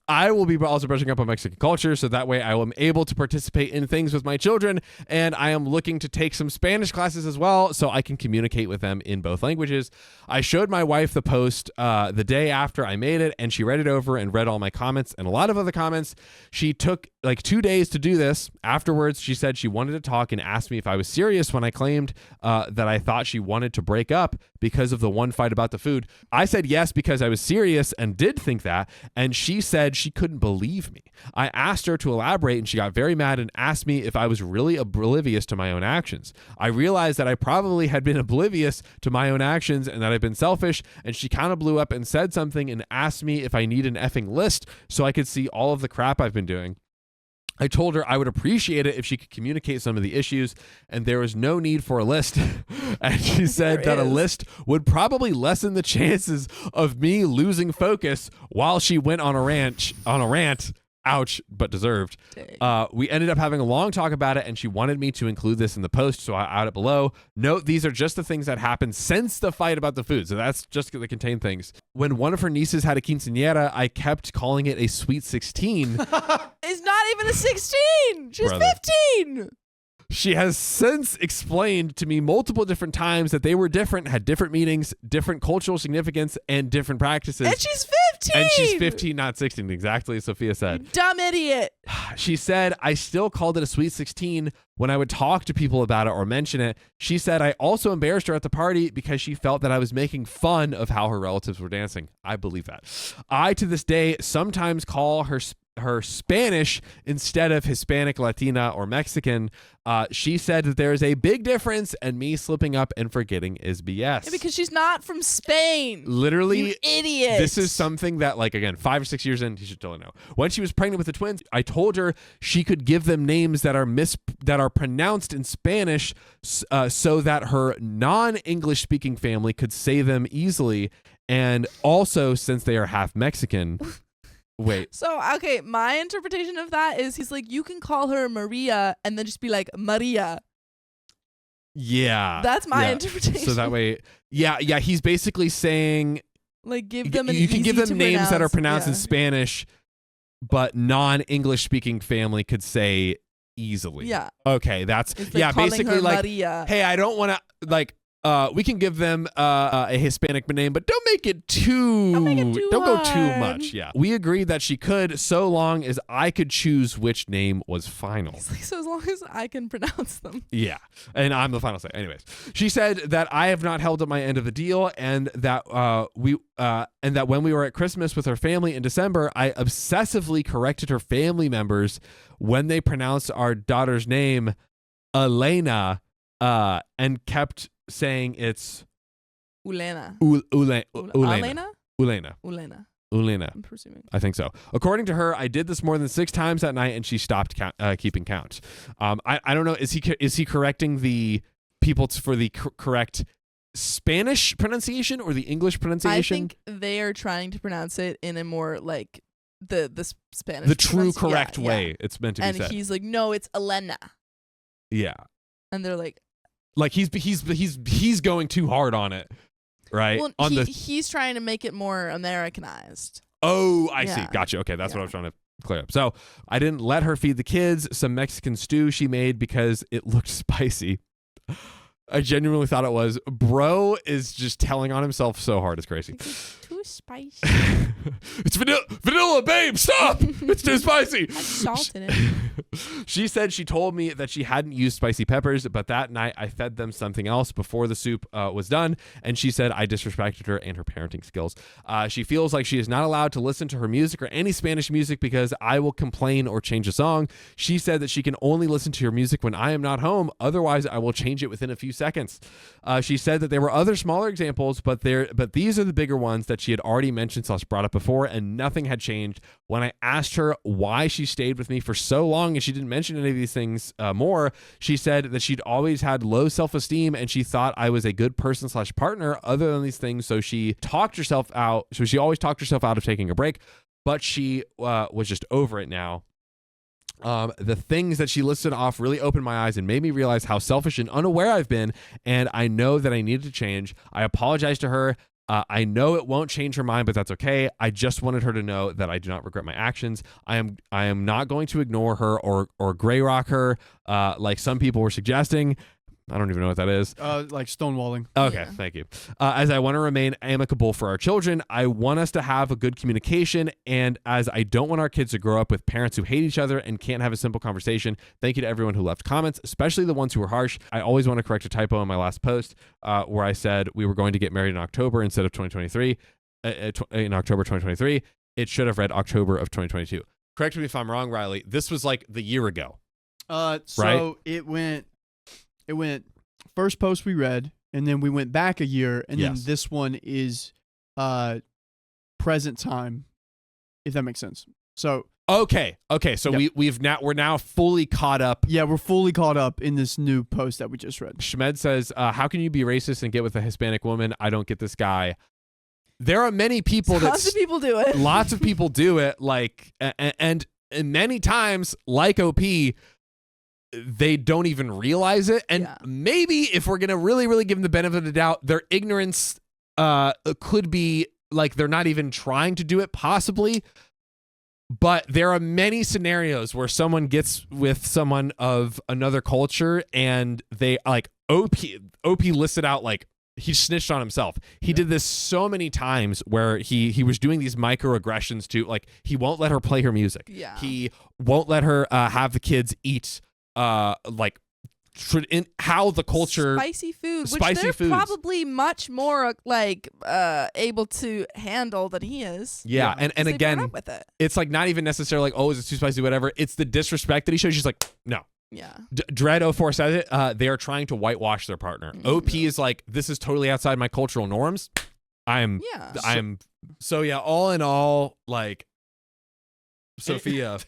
I will be also brushing up on Mexican culture, so that way I am able to participate in things with my children, and I am looking to take some Spanish classes as well, so I can communicate with them in both languages. I showed my wife the post the day after I made it, and she read it over and read all my comments and a lot of other comments. She took like 2 days to do this. Afterwards, she said she wanted to talk and asked me if I was serious when I claimed that I thought she wanted to break up because of the one fight about the food. I said yes because I was serious and did think that, and she said she couldn't believe me. I asked her to elaborate, and she got very mad and asked me if I was really oblivious to my own actions. I realized that I probably had been oblivious to my own actions and that I've been selfish, and she kind of blew up and said something and asked me if I need an effing list so I could see all of the crap I've been doing. I told her I would appreciate it if she could communicate some of the issues, and there was no need for a list. And she said that a list would probably lessen the chances of me losing focus while she went on a rant. Ouch, but deserved. We ended up having a long talk about it, and she wanted me to include this in the post, so I add it below. Note, these are just the things that happened since the fight about the food, so that's just the contained things. When one of her nieces had a quinceañera, I kept calling it a sweet 16. It's not even a 16. She's 15. She has since explained to me multiple different times that they were different, had different meanings, different cultural significance, and different practices. And she's And she's 15, not 16. Exactly, Sophia said. You dumb idiot. She said, I still called it a sweet 16 when I would talk to people about it or mention it. She said, I also embarrassed her at the party because she felt that I was making fun of how her relatives were dancing. I believe that. I, to this day, sometimes call her Spanish instead of Hispanic, Latina, or Mexican. She said that there is a big difference, and me slipping up and forgetting is BS. Yeah, because she's not from Spain. Literally, you idiot. This is something that, like, again, 5 or 6 years in, you should totally know. When she was pregnant with the twins, I told her she could give them names that are pronounced in Spanish, so that her non-English speaking family could say them easily, and also since they are half Mexican. Wait. So, okay, my interpretation of that is he's like, you can call her Maria and then just be like, Maria. Yeah. That's my interpretation. So that way, yeah, he's basically saying, like, give them an you can give them names that are pronounced yeah. in Spanish, but non-English speaking family could say easily. Yeah. Okay, that's, It's like basically like, Maria. hey, I don't want to, like, we can give them a Hispanic name, but don't make it too. Don't go too much. Yeah, we agreed that she could, so long as I could choose which name was final. It's like, so as long as I can pronounce them. Yeah, and I'm the final say. Anyways, she said that I have not held up my end of the deal, and that when we were at Christmas with her family in December, I obsessively corrected her family members when they pronounced our daughter's name, Elena, and kept saying it's Ulena. Ulena. Ulena. Ulena. I'm presuming. I think so. According to her, I did this more than 6 times that night, and she stopped keeping count. I don't know. Is he correcting the people for the correct Spanish pronunciation or the English pronunciation? I think they are trying to pronounce it in a more like the Spanish, the true correct way. Yeah. It's meant to be said. And he's like, no, it's Elena. Yeah. And they're like he's going too hard on it, right? Well, he's trying to make it more Americanized. Oh, I see. Gotcha. Okay, that's what I was trying to clear up. So I didn't let her feed the kids some Mexican stew she made because it looked spicy. I genuinely thought it was. Bro is just telling on himself so hard. It's crazy. It's too spicy. It's vanilla, babe. Stop. It's too spicy. That's salt in it. She said she told me that she hadn't used spicy peppers, but that night I fed them something else before the soup was done, and she said I disrespected her and her parenting skills. She feels like she is not allowed to listen to her music or any Spanish music because I will complain or change a song. She said that she can only listen to her music when I am not home. Otherwise, I will change it within a few seconds. She said that there were other smaller examples, but these are the bigger ones that she had already mentioned / brought up before, and nothing had changed. When I asked her why she stayed with me for so long and she didn't mention any of these things more, she said that she'd always had low self-esteem and she thought I was a good person / partner other than these things. So she talked herself out. So she always talked herself out of taking a break, but she was just over it now. The things that she listed off really opened my eyes and made me realize how selfish and unaware I've been, and I know that I needed to change. I apologize to her. I know it won't change her mind, but that's okay. I just wanted her to know that I do not regret my actions. I am not going to ignore her or gray rock her like some people were suggesting. I don't even know what that is. Like stonewalling. Okay, Yeah. Thank you. As I want to remain amicable for our children, I want us to have a good communication, and as I don't want our kids to grow up with parents who hate each other and can't have a simple conversation. Thank you to everyone who left comments, especially the ones who were harsh. I always want to correct a typo in my last post where I said we were going to get married in October instead of 2023. In October 2023, it should have read October of 2022. Correct me if I'm wrong, Riley. This was like the year ago. So right? it went first post we read, and then we went back a year, and then this one is present time, if that makes sense. So okay. So Yep. we're now fully caught up. yeah, we're fully caught up in this new post that we just read. Shmed says, how can you be racist and get with a Hispanic woman? I don't get this guy. There are many people Lots of people do it. Lots of people do it, like, and many times, like OP, they don't even realize it. And maybe if we're gonna really, really give them the benefit of the doubt, their ignorance could be like they're not even trying to do it, possibly. But there are many scenarios where someone gets with someone of another culture and they like OP listed out like he snitched on himself. He did this so many times where he was doing these microaggressions to, like, he won't let her play her music. Yeah. He won't let her have the kids eat like in how the culture spicy food, spicy which they're foods. probably much more like able to handle than he is. Yeah, and Because they've again, grown up with it. it's like not even necessarily like, oh, is it too spicy, whatever. It's the disrespect that he shows. She's like, no. Yeah. Dread 04 says it. They are trying to whitewash their partner. OP is like, this is totally outside my cultural norms. So yeah, all in all, like, Sophia,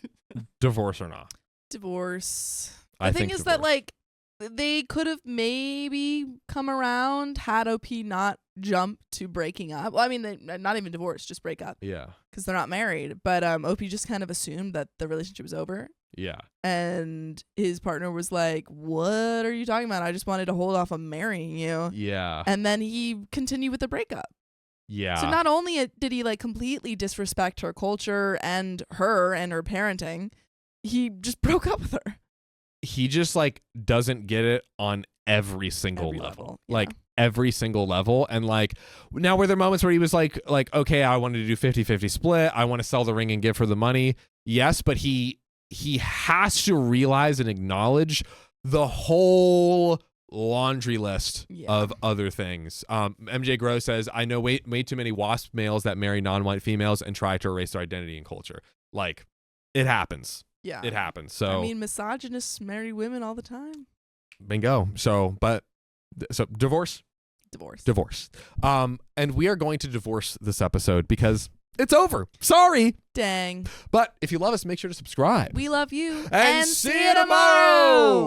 divorce or not? Divorce. I The thing think is that, divorce. like, they could have maybe come around had OP not jumped to breaking up. Well, I mean, they not even divorced, just break up Yeah. because they're not married. But OP just kind of assumed that the relationship was over. Yeah. And his partner was like, what are you talking about? I just wanted to hold off on marrying you. Yeah. And then he continued with the breakup. Yeah. So not only did he like completely disrespect her culture and her parenting, he just broke up with her. He just like doesn't get it on every single Every level. level, yeah. Like every single level. And like now were there moments where he was like, okay, I wanted to do 50-50 split. I want to sell the ring and give her the money. Yes, but he has to realize and acknowledge the whole laundry list of other things. MJ Gross says, I know way too many WASP males that marry non-white females and try to erase their identity and culture. Like, it happens. Yeah. It happens. So I mean, misogynists marry women all the time. bingo. So divorce. And we are going to divorce this episode because it's over. Sorry. Dang. But if you love us, make sure to subscribe. We love you. And see you tomorrow.